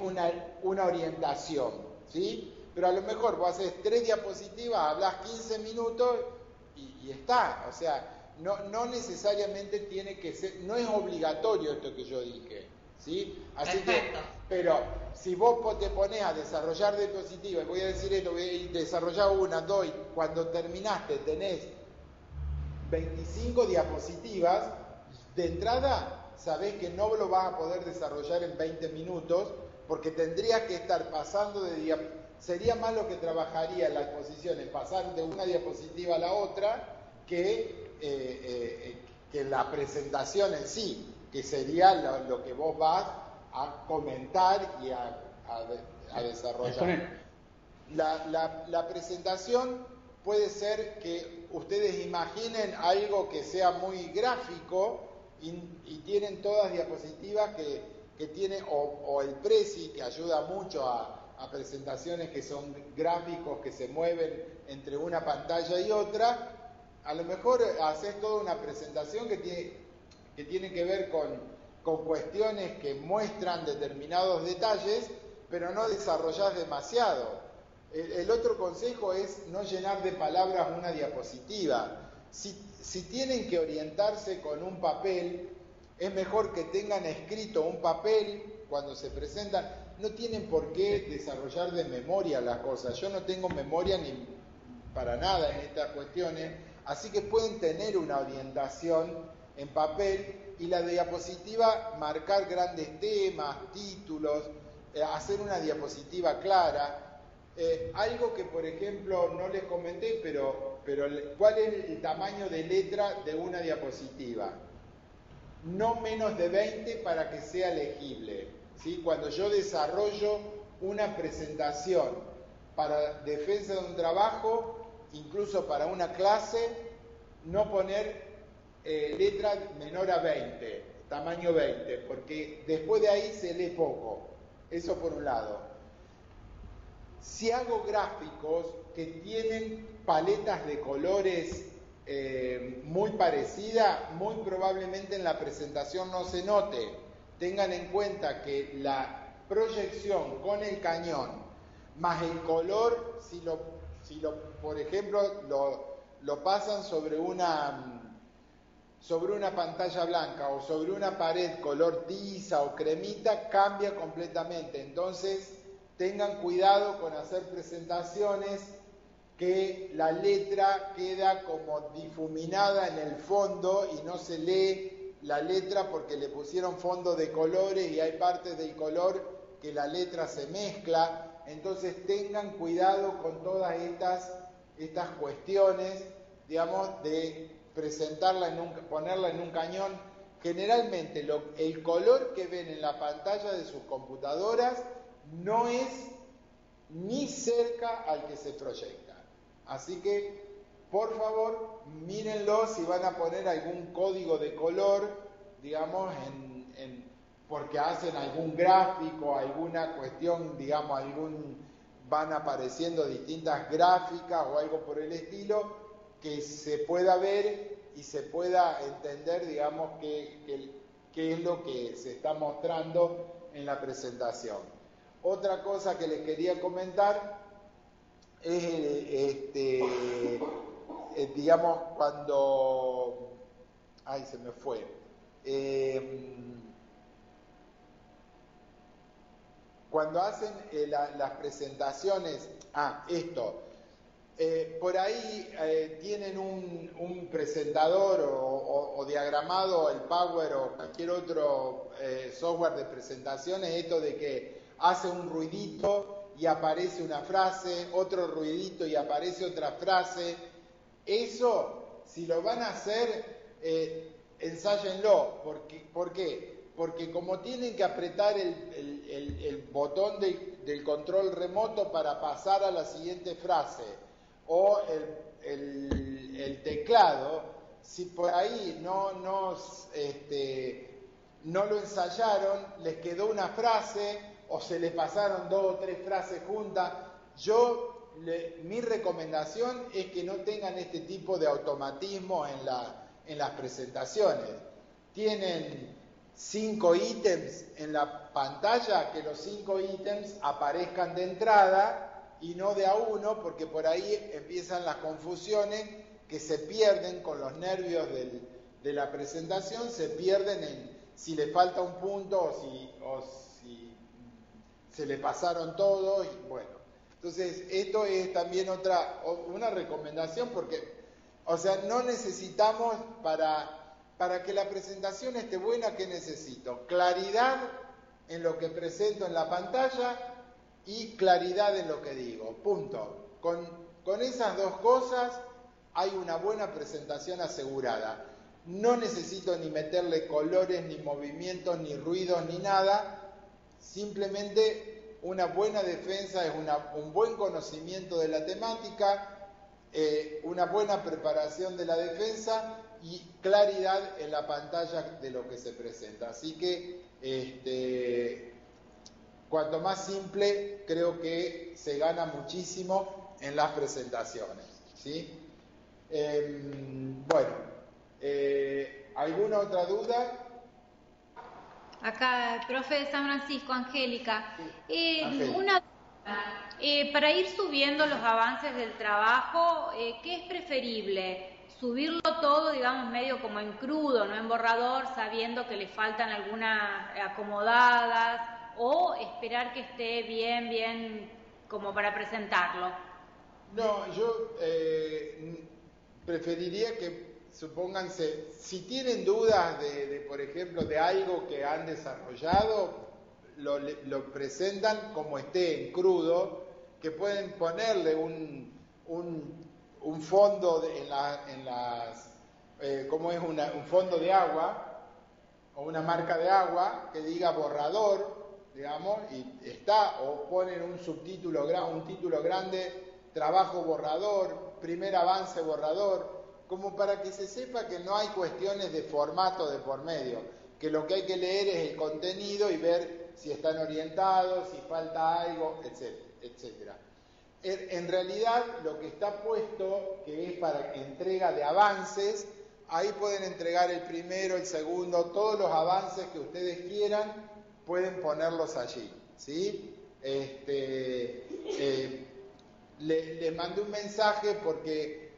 una orientación, ¿sí? Pero a lo mejor vos haces 3 diapositivas, hablas 15 minutos y está. O sea, no necesariamente tiene que ser, no es obligatorio esto que yo dije, ¿sí? Así Perfecto. Pero si vos te pones a desarrollar diapositivas, voy a decir esto, voy a desarrollar una, dos, y cuando terminaste tenés 25 diapositivas, de entrada sabés que no lo vas a poder desarrollar en 20 minutos porque tendrías que estar pasando de diapositivas. Sería más lo que trabajaría en las exposiciones, pasar de una diapositiva a la otra que la presentación en sí, que sería lo que vos vas a comentar y a desarrollar. La presentación puede ser que ustedes imaginen algo que sea muy gráfico y tienen todas diapositivas que tiene, o el Prezi, que ayuda mucho a presentaciones que son gráficos que se mueven entre una pantalla y otra. A lo mejor haces toda una presentación que tiene que ver con cuestiones que muestran determinados detalles, pero no desarrollás demasiado. El otro consejo es no llenar de palabras una diapositiva. Si tienen que orientarse con un papel, es mejor que tengan escrito un papel cuando se presentan. No tienen por qué desarrollar de memoria las cosas. Yo no tengo memoria ni para nada en estas cuestiones, así que pueden tener una orientación en papel y la diapositiva marcar grandes temas, títulos, hacer una diapositiva clara. Algo que, por ejemplo, no les comenté, pero ¿cuál es el tamaño de letra de una diapositiva? No menos de 20 para que sea legible, ¿sí? Cuando yo desarrollo una presentación para defensa de un trabajo, incluso para una clase, no poner letra menor a 20. tamaño 20, porque después de ahí se lee poco. Eso por un lado. Si hago gráficos que tienen paletas de colores muy parecidas, muy probablemente en la presentación no se note. Tengan en cuenta que la proyección con el cañón más el color, por ejemplo lo pasan sobre una pantalla blanca o sobre una pared color tiza o cremita, cambia completamente. Entonces tengan cuidado con hacer presentaciones que la letra queda como difuminada en el fondo y no se lee la letra porque le pusieron fondo de colores y hay partes del color que la letra se mezcla. Entonces tengan cuidado con todas estas cuestiones, digamos, de presentarla ponerla en un cañón. Generalmente el color que ven en la pantalla de sus computadoras no es ni cerca al que se proyecta. Así que, por favor, mírenlo si van a poner algún código de color, digamos, porque hacen algún gráfico, alguna cuestión, digamos, van apareciendo distintas gráficas o algo por el estilo, que se pueda ver y se pueda entender, digamos, qué es lo que se está mostrando en la presentación. Otra cosa que les quería comentar es, digamos, cuando... Ay, se me fue. Cuando hacen las presentaciones... por ahí tienen un presentador o diagramado, el Power o cualquier otro software de presentaciones, esto de que hace un ruidito y aparece una frase, otro ruidito y aparece otra frase. Eso, si lo van a hacer, ensáyenlo. ¿Por qué? Porque como tienen que apretar el botón del control remoto para pasar a la siguiente frase, o el teclado, si por ahí no lo ensayaron, les quedó una frase o se les pasaron 2 o 3 frases juntas. Mi recomendación es que no tengan este tipo de automatismo en las presentaciones. Tienen 5 ítems en la pantalla, que los 5 ítems aparezcan de entrada y no de a uno, porque por ahí empiezan las confusiones que se pierden con los nervios de la presentación, se pierden en si le falta un punto o si se le pasaron todos, y bueno. Entonces, esto es también una recomendación, porque, o sea, no necesitamos para que la presentación esté buena, ¿qué necesito? Claridad en lo que presento en la pantalla y claridad en lo que digo, punto. Con esas dos cosas hay una buena presentación asegurada. No necesito ni meterle colores, ni movimientos, ni ruidos, ni nada. Simplemente una buena defensa es un buen conocimiento de la temática, una buena preparación de la defensa y claridad en la pantalla de lo que se presenta. Así que cuanto más simple, creo que se gana muchísimo en las presentaciones, ¿sí? ¿Alguna otra duda? Acá, profe de San Francisco, Angélica. Angélica. Una para ir subiendo los avances del trabajo, ¿qué es preferible? ¿Subirlo todo, digamos, medio como en crudo, no en borrador, sabiendo que le faltan algunas acomodadas, o esperar que esté bien como para presentarlo? No, yo preferiría que, supónganse, si tienen dudas por ejemplo, de algo que han desarrollado, lo presentan como esté en crudo, que pueden ponerle un fondo un fondo de agua o una marca de agua que diga borrador, digamos, o ponen un subtítulo, un título grande, trabajo borrador, primer avance borrador, como para que se sepa que no hay cuestiones de formato de por medio, que lo que hay que leer es el contenido y ver si están orientados, si falta algo, etcétera, etcétera. En realidad, lo que está puesto, que es para entrega de avances, ahí pueden entregar el primero, el segundo, todos los avances que ustedes quieran, pueden ponerlos allí, ¿sí? Les mandé un mensaje porque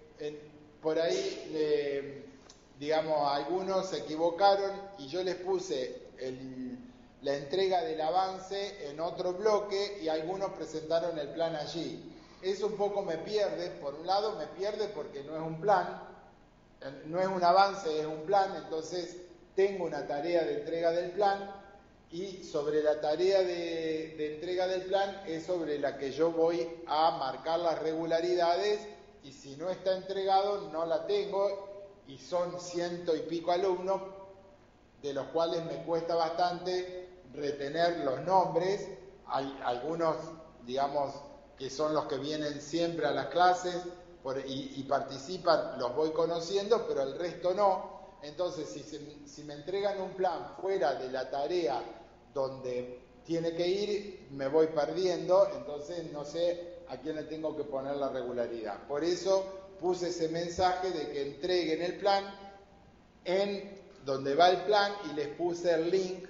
por ahí, digamos, algunos se equivocaron y yo les puse la entrega del avance en otro bloque y algunos presentaron el plan allí. Eso un poco me pierde, por un lado me pierde porque no es un plan, no es un avance, es un plan, entonces tengo una tarea de entrega del plan y sobre la tarea de entrega del plan es sobre la que yo voy a marcar las regularidades y si no está entregado no la tengo y son 100 y pico alumnos de los cuales me cuesta bastante retener los nombres. Hay algunos, digamos, que son los que vienen siempre a las clases y participan, los voy conociendo, pero el resto no. Entonces, si me entregan un plan fuera de la tarea donde tiene que ir, me voy perdiendo, entonces no sé a quién le tengo que poner la regularidad. Por eso puse ese mensaje de que entreguen el plan en donde va el plan y les puse el link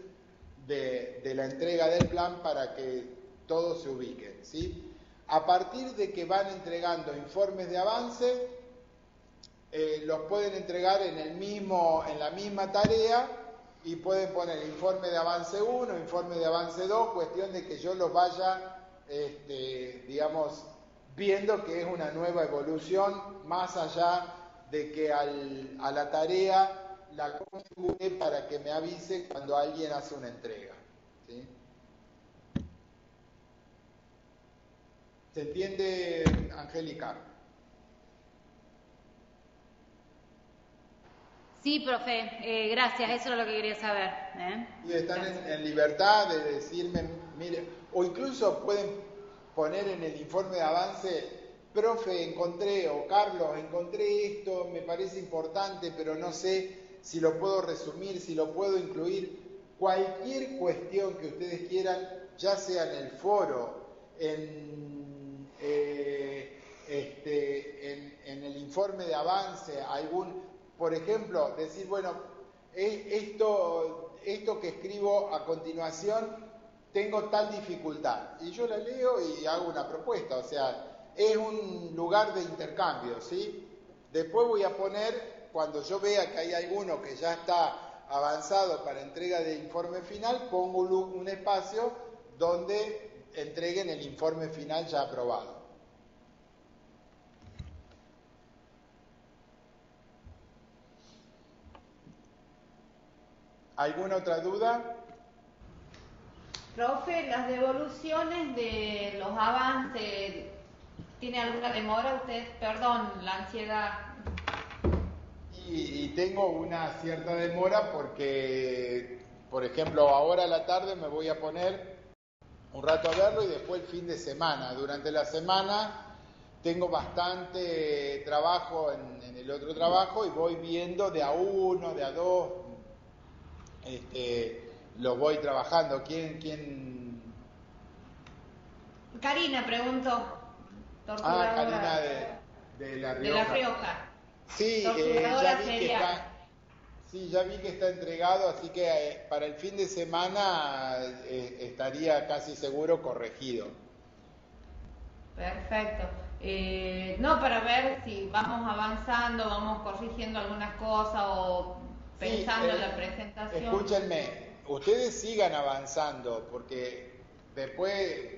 de la entrega del plan para que todos se ubiquen, ¿sí? A partir de que van entregando informes de avance, los pueden entregar en la misma tarea y pueden poner informe de avance 1, informe de avance 2, cuestión de que yo los vaya, digamos, viendo que es una nueva evolución, más allá de que a la tarea la configure para que me avise cuando alguien hace una entrega, ¿sí? ¿Se entiende, Angélica? Sí, profe, gracias, eso es lo que quería saber. Y están en libertad de decirme, mire, o incluso pueden poner en el informe de avance, profe, encontré, o Carlos, encontré esto, me parece importante, pero no sé si lo puedo resumir, si lo puedo incluir. Cualquier cuestión que ustedes quieran, ya sea en el foro, en el informe de avance, por ejemplo, decir, bueno, esto que escribo a continuación, tengo tal dificultad. Y yo la leo y hago una propuesta, o sea, es un lugar de intercambio, ¿sí? Después voy a poner, cuando yo vea que hay alguno que ya está avanzado para entrega de informe final, pongo un espacio donde entreguen el informe final ya aprobado. ¿Alguna otra duda? Profe, las devoluciones de los avances, ¿tiene alguna demora usted? Perdón, la ansiedad. Y tengo una cierta demora porque, por ejemplo, ahora a la tarde me voy a poner un rato a verlo y después el fin de semana. Durante la semana tengo bastante trabajo en el otro trabajo y voy viendo de a uno, de a dos, lo voy trabajando. ¿Quién? Karina preguntó. Karina de La Rioja. De La Rioja. Sí, ya vi que está entregado, así que para el fin de semana estaría casi seguro corregido. Perfecto. No, para ver si vamos avanzando, vamos corrigiendo algunas cosas o pensando en la presentación. Escúchenme, ustedes sigan avanzando, porque después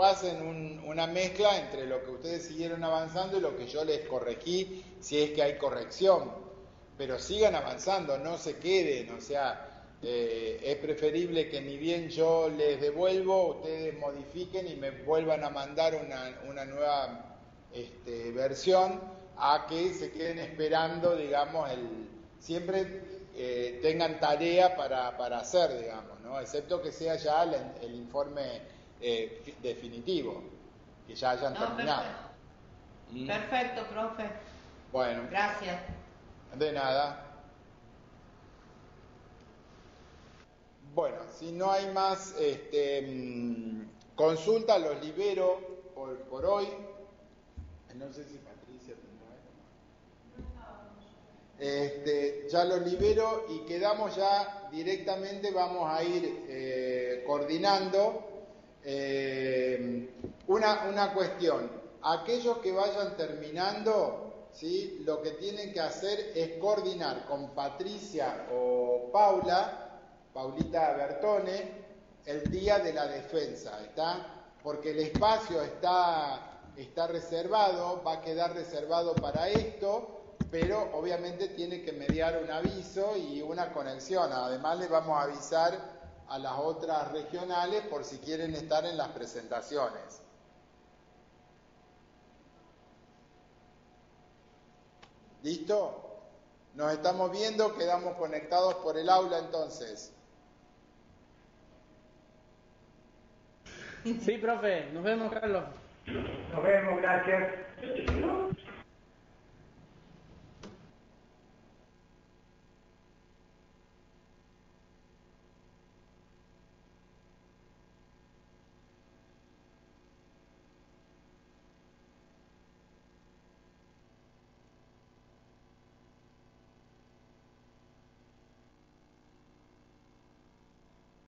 hacen una mezcla entre lo que ustedes siguieron avanzando y lo que yo les corregí, si es que hay corrección. Pero sigan avanzando, no se queden, o sea, es preferible que ni bien yo les devuelvo, ustedes modifiquen y me vuelvan a mandar una nueva versión, a que se queden esperando, digamos, siempre tengan tarea para hacer, digamos, ¿no? Excepto que sea ya el informe definitivo, que ya hayan terminado. Perfecto, profe. Bueno. Gracias. De nada. Bueno, si no hay más consulta, los libero por hoy. No sé si Patricia tendrá. Ya los libero y quedamos ya directamente, vamos a ir coordinando. Una cuestión, aquellos que vayan terminando, ¿sí? Lo que tienen que hacer es coordinar con Patricia o Paulita Bertone, el día de la defensa, ¿está? Porque el espacio está reservado, va a quedar reservado para esto, pero obviamente tiene que mediar un aviso y una conexión. Además les vamos a avisar a las otras regionales por si quieren estar en las presentaciones. ¿Listo? Nos estamos viendo, quedamos conectados por el aula entonces. Sí, profe, nos vemos, Carlos. Nos vemos, gracias.